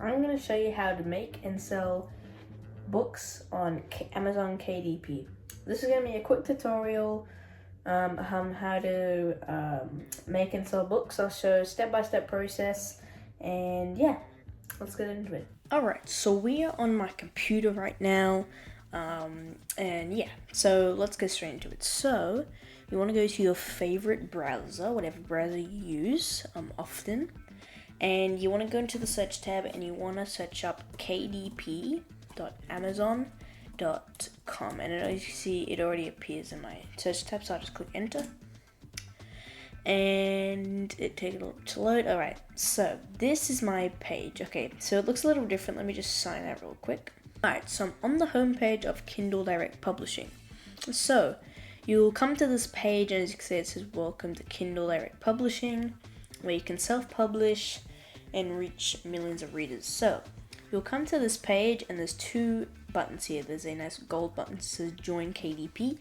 I'm going to show you how to make and sell books on Amazon KDP. This is going to be a quick tutorial on how to make and sell books. I'll show step-by-step process, and yeah, let's get into it. Alright, so we are on my computer right now, and yeah, so let's get straight into it. So you want to go to your favorite browser, whatever browser you use often, and you want to go into the search tab and you want to search up kdp.amazon.com, and as you see, it already appears in my search tab, so I'll just click enter and it takes a little to load. Alright, so this is my page. Okay, so it looks a little different. Let me just sign out real quick. Alright, so I'm on the home page of Kindle Direct Publishing. So you'll come to this page, and as you can see, it says welcome to Kindle Direct Publishing, where you can self-publish and reach millions of readers. So you'll come to this page, and there's two buttons here. There's a nice gold button that says join KDP,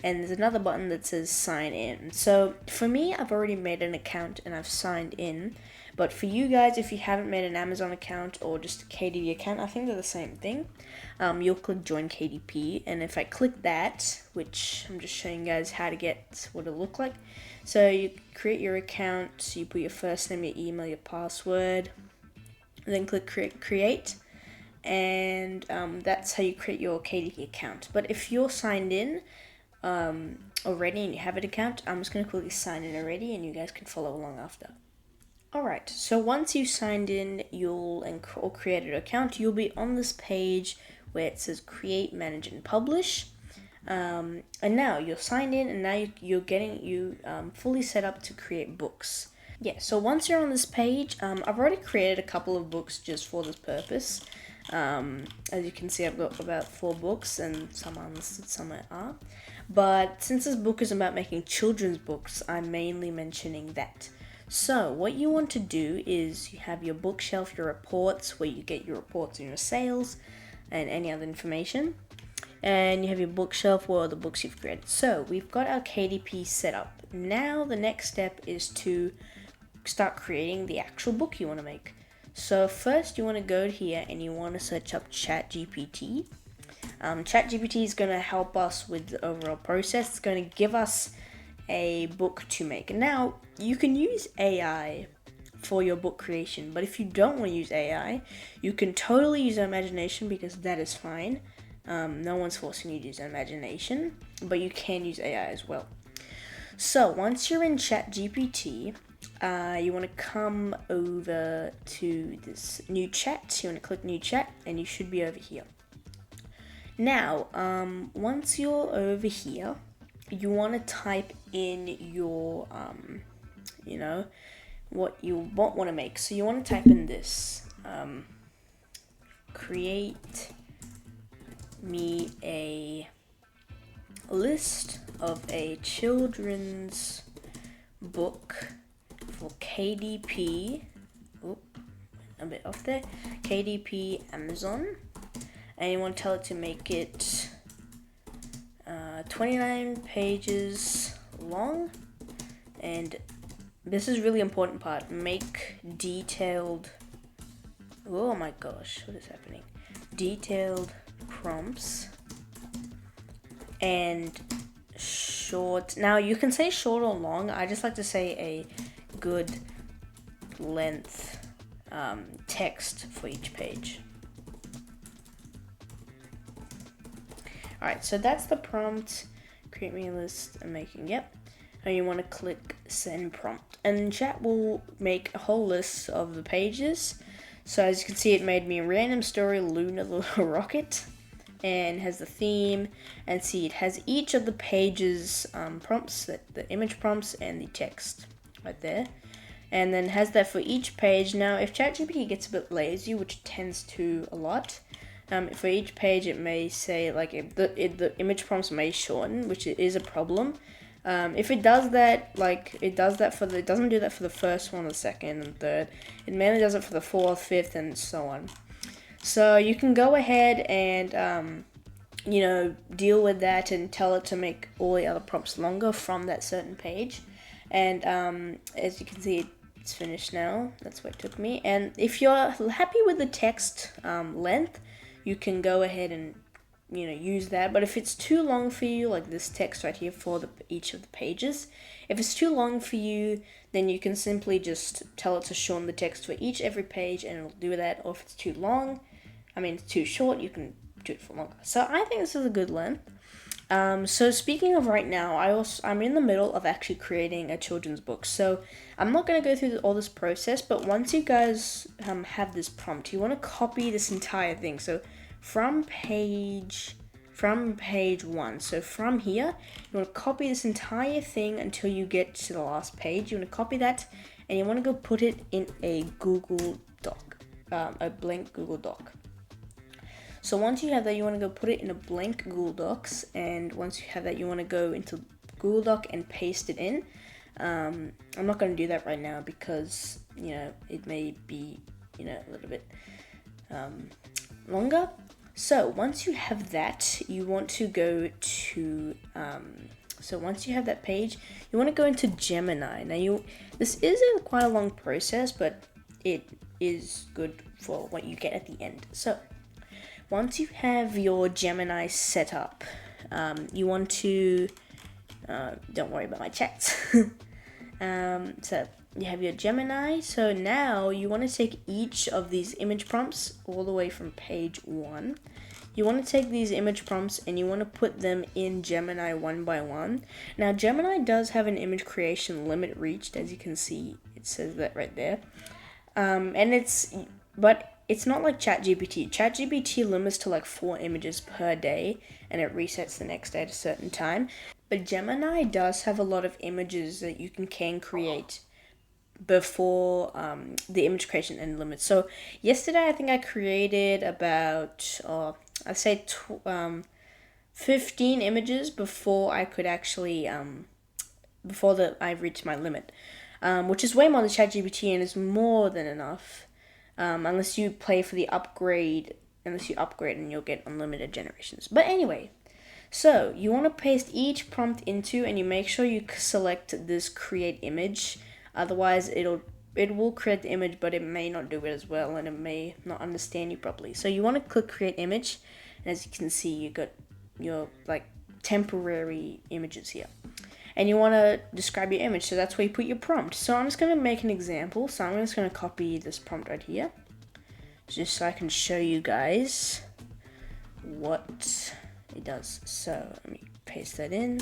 and there's another button that says sign in. So for me, I've already made an account and I've signed in, but for you guys, if you haven't made an Amazon account or just a KDP account, I think they're the same thing. You'll click join KDP, and if I click that, which I'm just showing you guys how to get what it'll look like. So you create your account, you put your first name, your email, your password, and then click create, and that's how you create your KDP account. But if you're signed in already and you have an account, I'm just going to quickly sign in already, and you guys can follow along after. Alright, so once you signed in or created an account, you'll be on this page where it says create, manage, and publish. And now you're signed in, and now you're getting fully set up to create books. Yeah, so once you're on this page, I've already created a couple of books just for this purpose. As you can see, I've got about 4 books, and some are unlisted, some are. But since this book is about making children's books, I'm mainly mentioning that. So what you want to do is you have your bookshelf, your reports, where you get your reports and your sales and any other information. And you have your bookshelf where all the books you've created. So we've got our KDP set up. Now the next step is to start creating the actual book you want to make. So first you want to go here and you want to search up ChatGPT. ChatGPT is going to help us with the overall process. It's going to give us a book to make. And now you can use AI for your book creation, but if you don't want to use AI, you can totally use your imagination, because that is fine. No one's forcing you to use your imagination, but you can use AI as well. So once you're in ChatGPT, you want to come over to this new chat. You want to click new chat, and you should be over here. Now, once you're over here, you want to type in your, what you want to make. So you want to type in this, create me a list of a children's book for KDP. A bit off there. KDP Amazon. And you want to tell it to make it 29 pages long, and this is really important part, make detailed, oh my gosh, what is happening, detailed prompts, and short. Now you can say short or long. I just like to say a good length text for each page. Alright, so that's the prompt. Create me a list and making, yep. And you want to click send prompt. And chat will make a whole list of the pages. So as you can see, it made me a random story, Luna the rocket. And has the theme. And see, it has each of the pages prompts, the image prompts and the text right there. And then has that for each page. Now, if ChatGPT gets a bit lazy, which it tends to a lot, for each page it may say, like, the image prompts may shorten, which is a problem. If it does that, it doesn't do that for the first one, the second, and third. It mainly does it for the fourth, fifth, and so on. So you can go ahead and deal with that and tell it to make all the other prompts longer from that certain page. And as you can see, it's finished now. That's what it took me. And if you're happy with the text length, you can go ahead and use that. But if it's too long for you, like this text right here for each of the pages, if it's too long for you, then you can simply just tell it to shorten the text for every page, and it'll do that. Or if it's too long, it's too short, you can do it for longer. So I think this is a good length. So speaking of right now, I'm in the middle of actually creating a children's book. So I'm not going to go through all this process, but once you guys have this prompt, you want to copy this entire thing. So from page 1, so from here, you want to copy this entire thing until you get to the last page. You want to copy that, and you want to go put it in a Google Doc, a blank Google Doc. So once you have that, you want to go put it in a blank Google Docs, and once you have that, you want to go into Google Doc and paste it in. I'm not going to do that right now because, it may be, a little bit longer. So once you have that, you want to go to, so once you have that page, you want to go into Gemini. Now this isn't quite a long process, but it is good for what you get at the end. So once you have your Gemini set up, you want to, don't worry about my chats. So you have your Gemini. So now you want to take each of these image prompts all the way from page 1. You want to take these image prompts and you want to put them in Gemini one by one. Now Gemini does have an image creation limit reached, as you can see. It says that right there. But it's not like ChatGPT. ChatGPT limits to like 4 images per day, and it resets the next day at a certain time. But Gemini does have a lot of images that you can create before the image creation and limit. So yesterday, I think I created about, I'd say 15 images before I could actually, I reached my limit, which is way more than ChatGPT and is more than enough. Unless you pay for the upgrade, and you'll get unlimited generations. But anyway, so you want to paste each prompt into, and you make sure you select this create image. Otherwise, it will create the image, but it may not do it as well, and it may not understand you properly. So you want to click create image, and as you can see, you got your temporary images here. And you want to describe your image, so that's where you put your prompt. So I'm just going to make an example. So I'm just going to copy this prompt right here, just so I can show you guys what it does. So let me paste that in,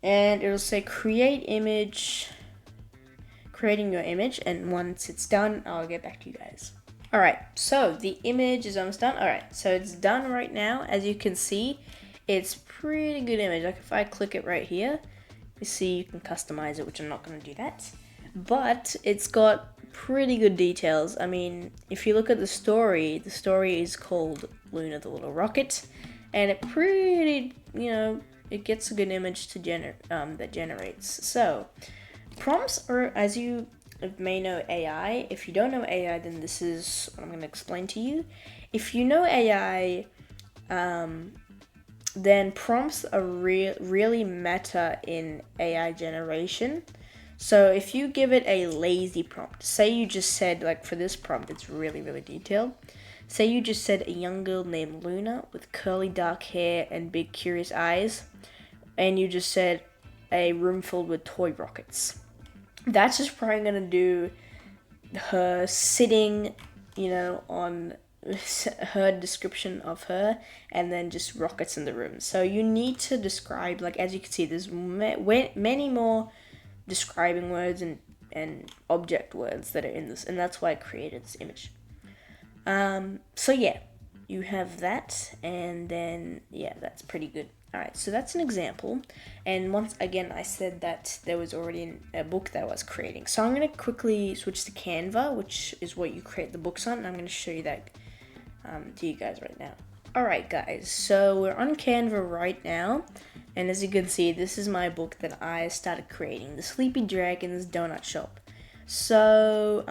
and it'll say create image, creating your image, and once it's done, I'll get back to you guys. Alright, so the image is almost done. Alright, so it's done right now. As you can see, it's pretty good image. Like if I click it right here, you see you can customize it, which I'm not going to do that. But it's got pretty good details. If you look at the story is called Luna the Little Rocket, and it it gets a good image to that generates. So prompts are, as you may know AI. If you don't know AI, then this is what I'm going to explain to you. If you know AI, then prompts are really matter in AI generation. So if you give it a lazy prompt, say you just said, like for this prompt, it's really, really detailed. Say you just said a young girl named Luna with curly dark hair and big curious eyes, and you just said a room filled with toy rockets. That's just probably going to do her sitting, on her description of her, and then just rockets in the room. So you need to describe, like as you can see, there's many more describing words and object words that are in this, and that's why I created this image. So yeah, you have that, and then yeah, that's pretty good. Alright, so that's an example, and once again I said that there was already a book that I was creating. So I'm going to quickly switch to Canva, which is what you create the books on, and I'm going to show you that to you guys right now. Alright guys, so we're on Canva right now, and as you can see, this is my book that I started creating, The Sleepy Dragon's Donut Shop. So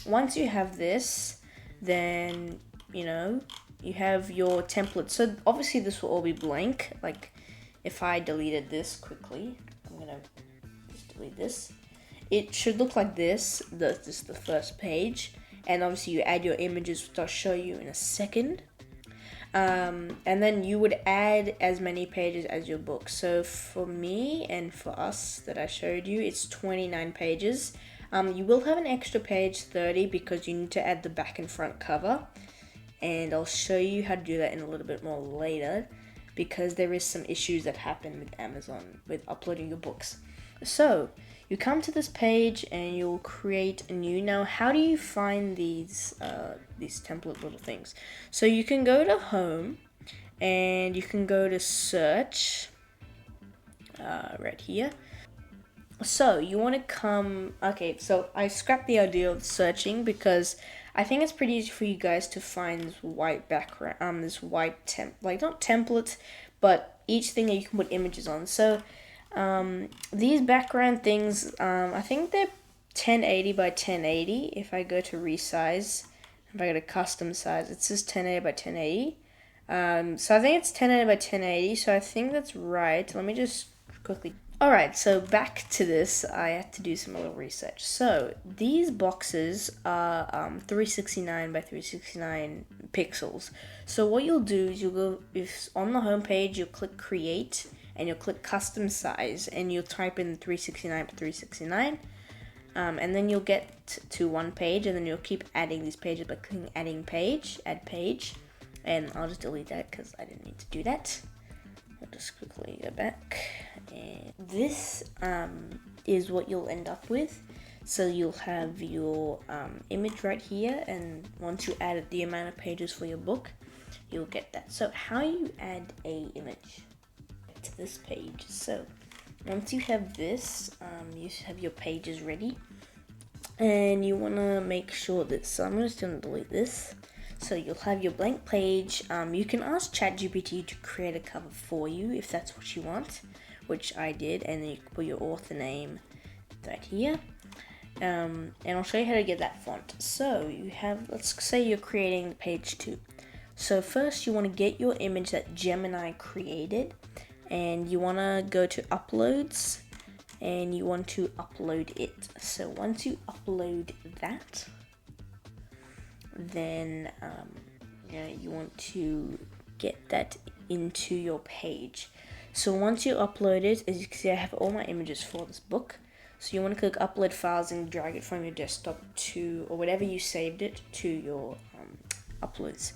once you have this, then you have your template. So obviously this will all be blank. Like if I deleted this quickly, I'm gonna just delete this. it should look like this. This is the first page, and obviously you add your images, which I'll show you in a second. And then you would add as many pages as your book. So for me and for us that I showed you, it's 29 pages. You will have an extra page 30 because you need to add the back and front cover. And I'll show you how to do that in a little bit more later, because there is some issues that happen with Amazon with uploading your books. So you come to this page and you'll create a new. Now, how do you find these template little things? So you can go to home and you can go to search right here. So you want to come, okay, so I scrapped the idea of searching because I think it's pretty easy for you guys to find this white background, this white not template, but each thing that you can put images on. So these background things, I think they're 1080 by 1080. If I go to resize, if I go to custom size, it says 1080 by 1080. So I think it's 1080 by 1080, so I think that's right. Let me just quickly. Alright, so back to this, I had to do some little research. So these boxes are 369 by 369 pixels. So what you'll do is you'll go, if on the home page, you'll click create and you'll click custom size and you'll type in 369 by 369. And then you'll get to one page and then you'll keep adding these pages by clicking add page. And I'll just delete that because I didn't need to do that. I'll just quickly go back, and this is what you'll end up with. So you'll have your image right here, and once you add the amount of pages for your book, you'll get that. So how you add a image to this page? So once you have this, you have your pages ready, and you want to make sure that, so I'm just going to delete this. So you'll have your blank page. You can ask ChatGPT to create a cover for you if that's what you want, which I did, and then you can put your author name right here. And I'll show you how to get that font. So you have, let's say you're creating page 2. So first you want to get your image that Gemini created, and you want to go to uploads, and you want to upload it. So once you upload that, then you want to get that into your page. So once you upload it, as you can see, I have all my images for this book. So you want to click upload files and drag it from your desktop to, or whatever you saved it, to your uploads.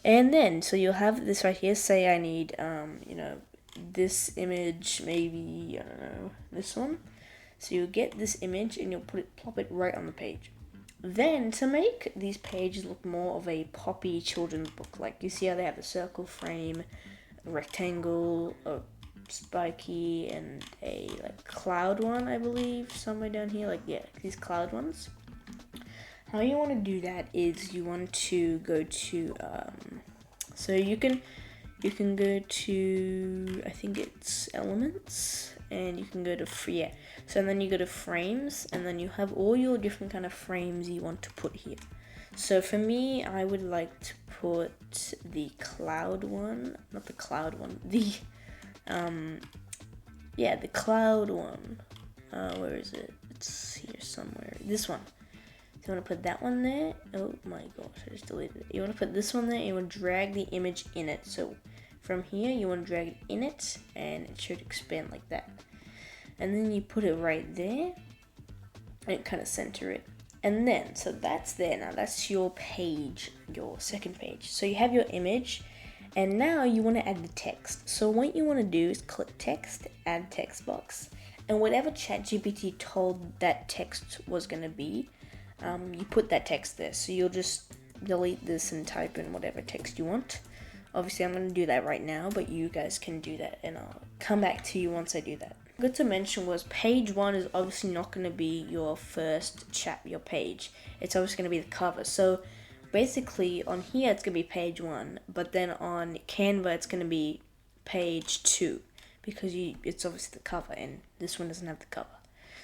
And then, so you'll have this right here. Say I need, this image, maybe, I don't know, this one. So you'll get this image and you'll plop it right on the page. Then, to make these pages look more of a poppy children's book, like you see how they have a circle frame, a rectangle, a spiky, and a cloud one, I believe, somewhere down here, these cloud ones. How you want to do that is you want to go to, so you can go to, I think it's elements, and you can go to free. So then you go to frames, and then you have all your different kind of frames you want to put here. So for me, I would like to put the cloud one, not the cloud one, the cloud one. Where is it? It's here somewhere. This one. So you want to put that one there. Oh my gosh, I just deleted it. You want to put this one there, and you want to drag the image in it. So from here, you want to drag it in it, and it should expand like that. And then you put it right there, and kind of center it. And then, so that's there now. That's your page, your second page. So you have your image, and now you want to add the text. So what you want to do is click text, add text box, and whatever ChatGPT told that text was going to be, you put that text there. So you'll just delete this and type in whatever text you want. Obviously, I'm going to do that right now, but you guys can do that, and I'll come back to you once I do that. Good to mention was page 1 is obviously not going to be your first your page. It's obviously going to be the cover. So basically on here it's going to be page 1, but then on Canva it's going to be page 2 because it's obviously the cover, and this one doesn't have the cover.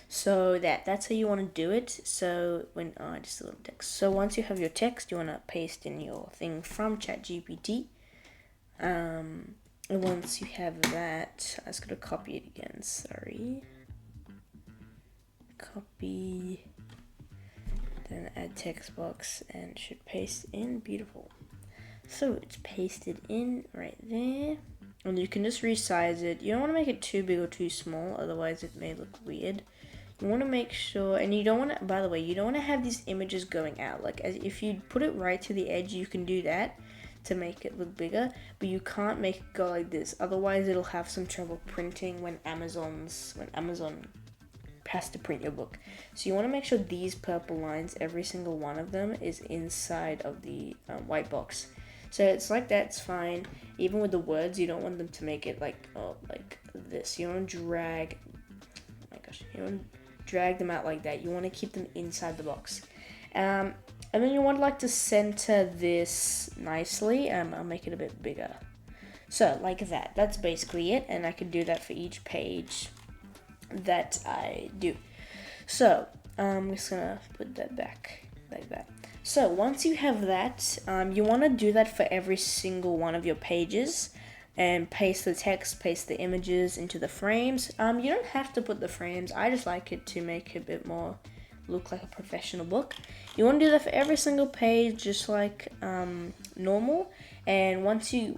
So that's how you want to do it. So I just a little text. So once you have your text, you want to paste in your thing from ChatGPT. And once you have that, I was going to copy it again, sorry. copy, then add text box, and it should paste in. Beautiful. So it's pasted in right there, and you can just resize it. You don't want to make it too big or too small, otherwise it may look weird. You want to make sure, and you don't want to, by the way, you don't want to have these images going out. Like, as if you put it right to the edge, you can do that to make it look bigger, but you can't make it go like this. Otherwise, it'll have some trouble printing when Amazon has to print your book. So you want to make sure these purple lines, every single one of them, is inside of the white box. So it's like that, it's fine. Even with the words, you don't want them to make it like this. You want to drag, oh my gosh, you want to drag them out like that. You want to keep them inside the box. And then you want to center this nicely. I'll make it a bit bigger. So like that. That's basically it. And I could do that for each page that I do. So I'm just gonna put that back like that. So once you have that, you want to do that for every single one of your pages, and paste the text, paste the images into the frames. You don't have to put the frames. I just like it to make it a bit more look like a professional book. You want to do that for every single page, just like normal. And once you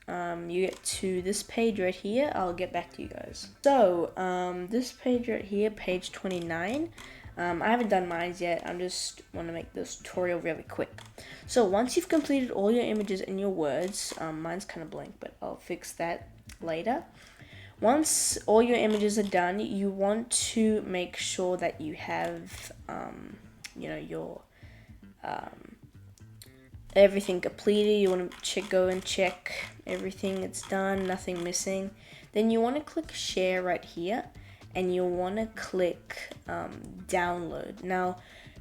get to this page right here, I'll get back to you guys. So this page right here, page 29. I haven't done mine yet. I just want to make this tutorial really quick. So once you've completed all your images and your words, mine's kind of blank, but I'll fix that later. Once all your images are done, you want to make sure that you have, your everything completed. You want to go and check everything it's done, nothing missing. Then you want to click share right here, and you want to click download. Now,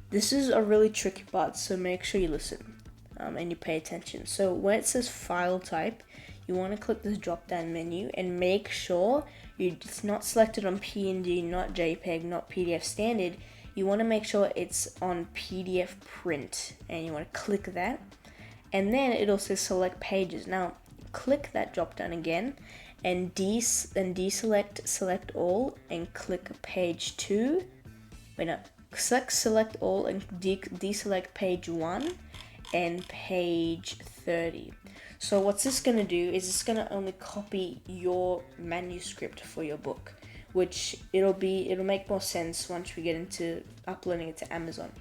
this is a really tricky part, so make sure you listen and you pay attention. So where it says file type, you want to click this drop down menu and make sure it's not selected on PNG, not JPEG, not PDF standard. You want to make sure it's on PDF print, and you want to click that. And then it'll say select pages. Now, click that drop down again, and select all, and click page 2. Select all and deselect page 1 and page 30. So what's this going to do is it's going to only copy your manuscript for your book, which it'll make more sense once we get into uploading it to Amazon.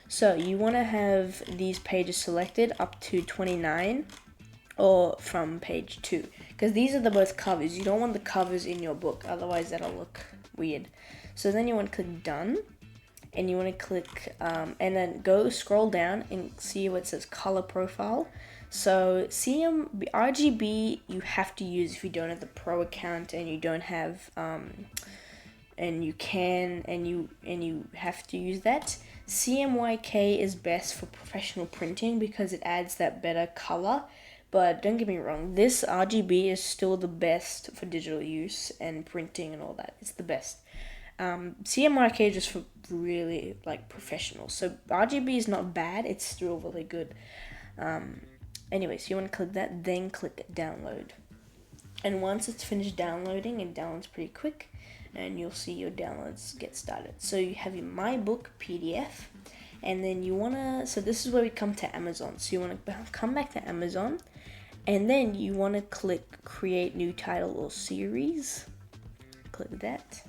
So you want to have these pages selected up to 29 or from page 2, because these are the both covers. You don't want the covers in your book, otherwise that'll look weird. So then you want to click done, and you want to click and then scroll down and see what says color profile. So RGB you have to use if you don't have the pro account and you don't have and you have to use that. CMYK is best for professional printing because it adds that better color. But don't get me wrong, this RGB is still the best for digital use and printing and all that. It's the best. CMYK is just for really professional. So RGB is not bad, it's still really good. Anyways, you want to click that, then click download. And once it's finished downloading, it downloads pretty quick, and you'll see your downloads get started. So you have your My Book PDF, and then so this is where we come to Amazon. So you want to come back to Amazon, and then you want to click create new title or series. Click that.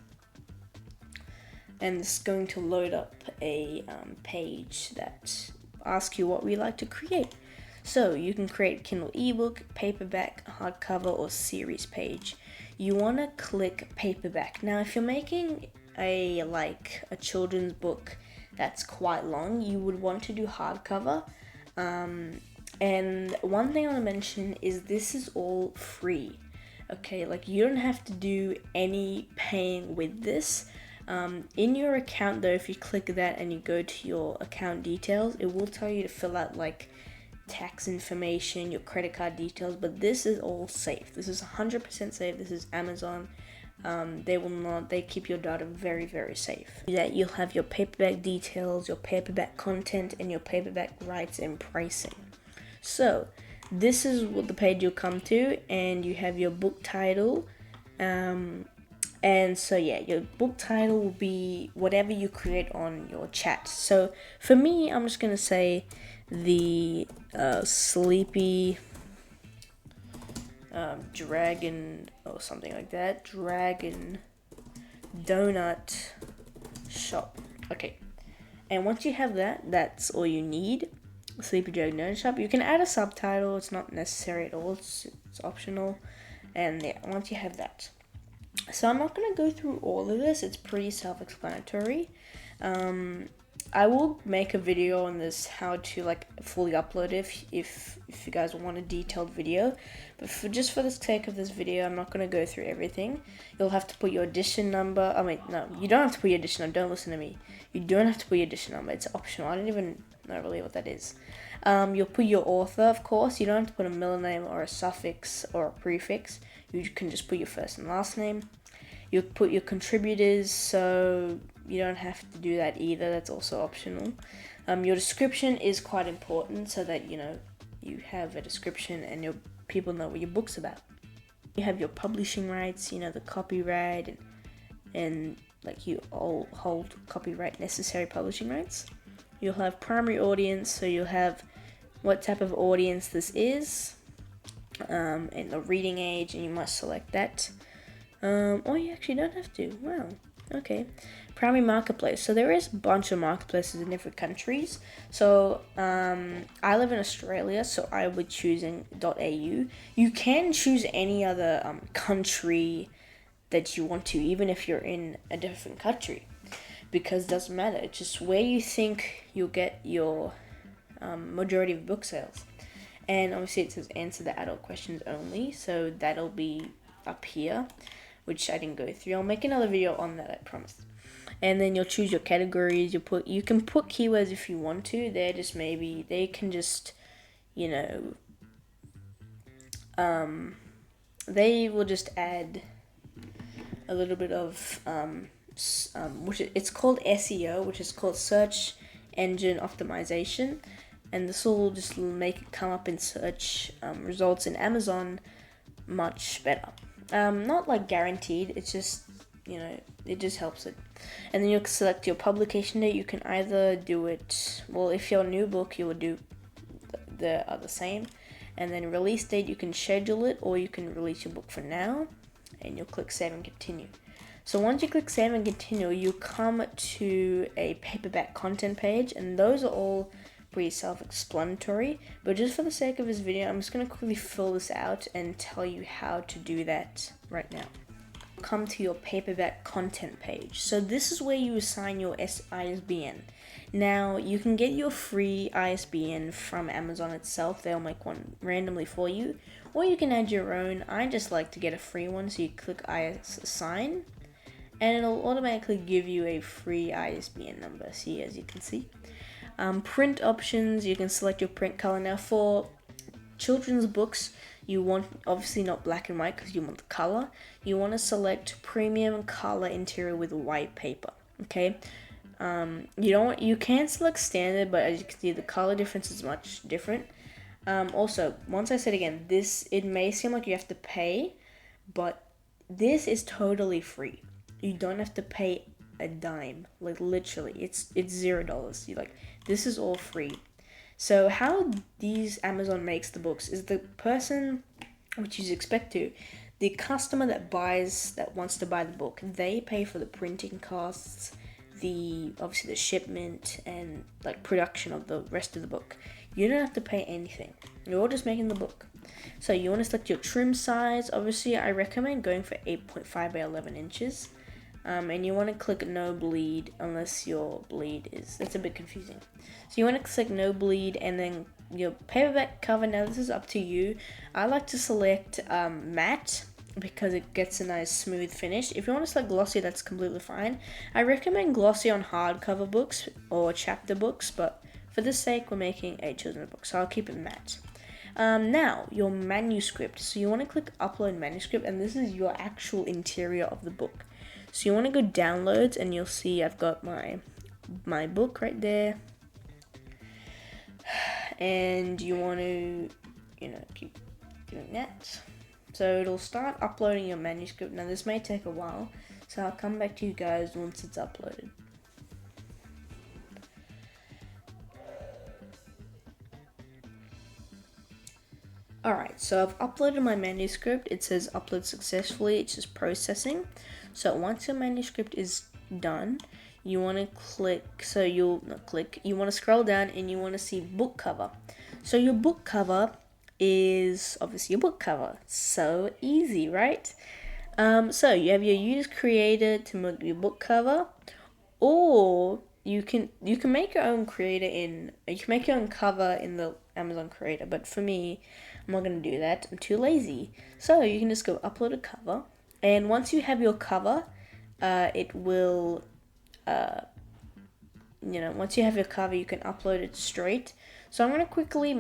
And it's going to load up a page that asks you what we like to create. So you can create Kindle ebook, paperback, hardcover, or series page. You want to click paperback. Now, if you're making a children's book that's quite long, you would want to do hardcover. And one thing I want to mention is this is all free. Okay, you don't have to do any paying with this. In your account though, if you click that and you go to your account details, it will tell you to fill out tax information, your credit card details, but this is all safe. This is 100% safe. This is Amazon. They keep your data very, very safe. That you'll have your paperback details, your paperback content, and your paperback rights and pricing. So this is what the page you'll come to, and you have your book title, And so yeah, your book title will be whatever you create on your chat. So for me, I'm just gonna say the Sleepy Dragon or something like that. Dragon Donut Shop. Okay. And once you have that, that's all you need. Sleepy Dragon Donut Shop. You can add a subtitle. It's not necessary at all. It's optional. And yeah, once you have that. So I'm not going to go through all of this. It's pretty self-explanatory. I will make a video on this, how to like fully upload it if you guys want a detailed video. But just for the sake of this video, I'm not going to go through everything. You'll have to put your edition number. I mean, no, you don't have to put your edition number. Don't listen to me. You don't have to put your edition number. It's optional. I don't even know really what that is. You'll put your author, of course. You don't have to put a middle name or a suffix or a prefix. You can just put your first and last name. You'll put your contributors, so you don't have to do that either. That's also optional. Your description is quite important, so that you have a description and your people know what your book's about. You have your publishing rights, the copyright, and like you all hold copyright necessary publishing rights. You'll have primary audience, so you'll have what type of audience this is, and the reading age, and you must select that. Or you actually don't have to. Wow. Okay. Primary marketplace. So there is a bunch of marketplaces in different countries. So I live in Australia, so I would choose .au. You can choose any other country that you want to, even if you're in a different country, because it doesn't matter. It's just where you think you'll get your majority of book sales. And obviously it says answer the adult questions only, so that'll be up here, which I didn't go through. I'll make another video on that, I promise. And then you'll choose your categories. You can put keywords if you want to. They're just they can just, they will just add a little bit of it's called SEO, which is called search engine optimization, and this will just make it come up in search results in Amazon much better. Not like guaranteed, it's just, it just helps it. And then you'll select your publication date. You can either do it, well, if you're a new book, you will do the same. And then release date, you can schedule it, or you can release your book for now, and you'll click save and continue. So once you click save and continue, you come to a paperback content page, and those are all pretty self-explanatory, but just for the sake of this video, I'm just going to quickly fill this out and tell you how to do that right now. Come to your paperback content page. So this is where you assign your ISBN. Now, you can get your free ISBN from Amazon itself. They'll make one randomly for you, or you can add your own. I just like to get a free one, so you click assign, and it'll automatically give you a free ISBN number. See, as you can see. Print options, you can select your print color. Now for children's books, you want, obviously not black and white because you want the color. You want to select premium color interior with white paper, okay? You can select standard, but as you can see, the color difference is much different. Also, once I said again, it may seem like you have to pay, but this is totally free. You don't have to pay a dime, like literally, it's $0. This is all free. So how these Amazon makes the books is the person, which you expect to, the customer that wants to buy the book, they pay for the printing costs, obviously the shipment, and like production of the rest of the book. You don't have to pay anything. You're all just making the book. So you want to select your trim size. Obviously, I recommend going for 8.5 by 11 inches. And you want to click no bleed unless your bleed that's a bit confusing. So you want to click no bleed, and then your paperback cover. Now this is up to you. I like to select matte because it gets a nice smooth finish. If you want to select glossy, that's completely fine. I recommend glossy on hardcover books or chapter books, but for this sake, we're making a children's book, so I'll keep it matte. Now, your manuscript. So you want to click upload manuscript, and this is your actual interior of the book. So you want to go downloads, and you'll see I've got my book right there. And you want to, keep doing that. So it'll start uploading your manuscript. Now this may take a while, so I'll come back to you guys once it's uploaded. Alright, so I've uploaded my manuscript. It says upload successfully. It's just processing. So once your manuscript is done, you want to click, you want to scroll down and you want to see book cover. So your book cover is obviously your book cover. So easy, right? So you have your user creator to make your book cover, or you can make your own cover in the Amazon creator, but for me, I'm not going to do that. I'm too lazy. So you can just go upload a cover, and once you have your cover, it will, once you have your cover, you can upload it straight. So I'm going to quickly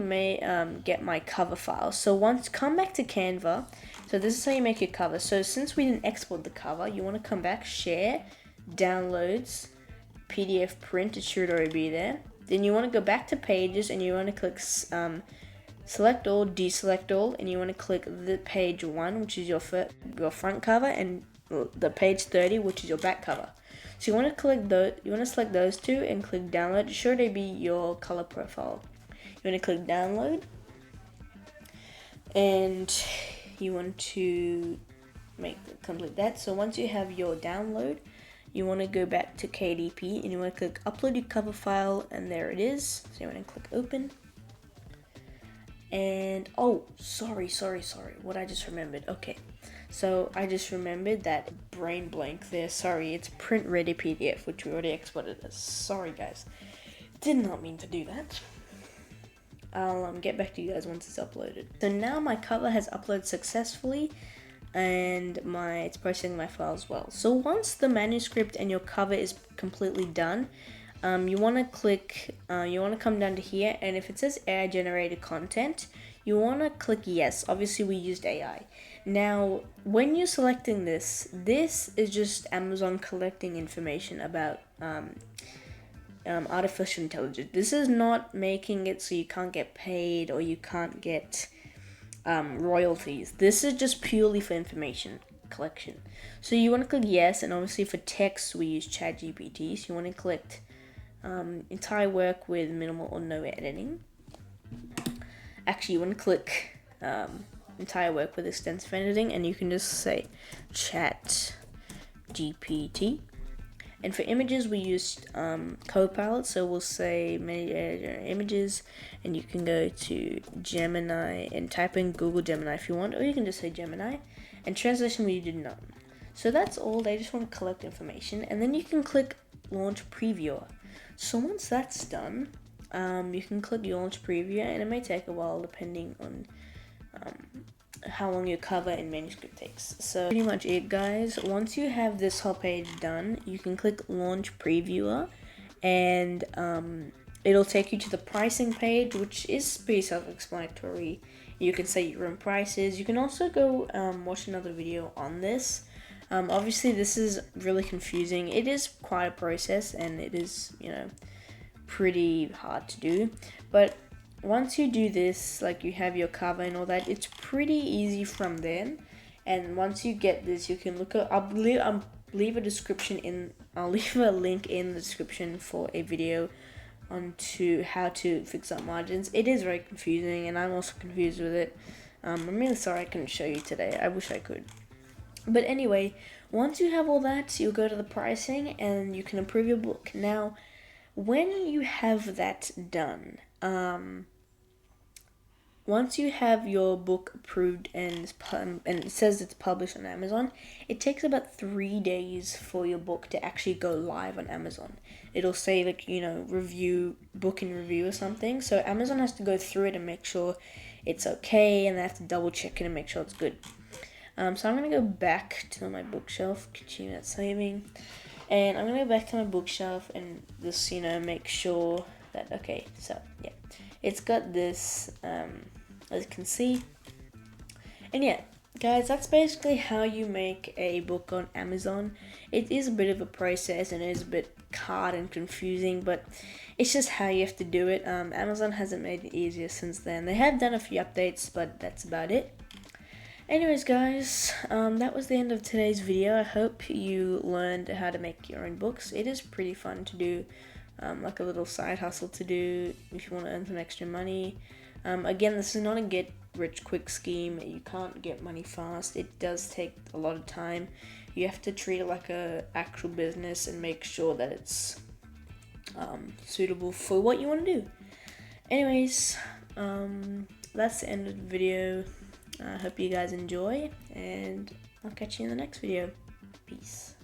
get my cover file. So come back to Canva. So this is how you make your cover. So since we didn't export the cover, you want to come back, share, downloads, PDF print. It should already be there. Then you want to go back to pages and you want to click select all, deselect all, and you want to click the page 1, which is your front cover, and the page 30, which is your back cover. So you want to click those. You want to select those two and click download. It should already be your color profile. You want to click download, and you want to complete that. So once you have your download, you want to go back to KDP and you want to click upload your cover file, and there it is. So you want to click open. And oh, sorry, what I just remembered. Okay, so I just remembered that brain blank there. Sorry, it's print ready PDF, which we already exported as. Sorry guys, did not mean to do that. I'll get back to you guys once it's uploaded. So now my cover has uploaded successfully, and it's processing my file as well. So once the manuscript and your cover is completely done, you want to come down to here, and if it says AI generated content, you want to click yes. Obviously we used AI. Now when you're selecting this is just Amazon collecting information about artificial intelligence. This is not making it so you can't get paid or you can't get royalties. This is just purely for information collection. So you want to click yes, and obviously for text we use ChatGPT. So you want to click entire work with minimal or no editing. Actually, you want to click entire work with extensive editing, and you can just say ChatGPT. And for images, we used Copilot, so we'll say images, and you can go to Gemini and type in Google Gemini if you want, or you can just say Gemini. And translation, we did none. So that's all. They just want to collect information, and then you can click Launch Previewer. So once that's done, you can click Launch Preview, and it may take a while depending on how long your cover and manuscript takes. So pretty much it, guys. Once you have this whole page done, you can click Launch Previewer, and it'll take you to the pricing page, which is pretty self-explanatory. You can set your own prices. You can also go watch another video on this. Obviously this is really confusing. It is quite a process, and it is, pretty hard to do, but once you do this, like you have your cover and all that, it's pretty easy from then. And once you get this, you can look at, I'll leave a link in the description for a video onto how to fix up margins. It is very confusing, and I'm also confused with it. I'm really sorry I couldn't show you today. I wish I could. But anyway, once you have all that, you'll go to the pricing and you can approve your book. Now, when you have that done, once you have your book approved and it says it's published on Amazon, it takes about 3 days for your book to actually go live on Amazon. It'll say review, book and review or something. So Amazon has to go through it and make sure it's okay, and they have to double check it and make sure it's good. So I'm going to go back to my bookshelf, continue that saving, and I'm going to go back to my bookshelf and just, make sure that, okay, so, yeah, it's got this, as you can see, and yeah, guys, that's basically how you make a book on Amazon. It is a bit of a process, and it is a bit hard and confusing, but it's just how you have to do it. Amazon hasn't made it easier since then. They have done a few updates, but that's about it. Anyways, guys, that was the end of today's video. I hope you learned how to make your own books. It is pretty fun to do, like a little side hustle to do if you want to earn some extra money. Again, this is not a get rich quick scheme. You can't get money fast. It does take a lot of time. You have to treat it like a actual business and make sure that it's suitable for what you want to do. Anyways, that's the end of the video. I hope you guys enjoy, and I'll catch you in the next video. Peace.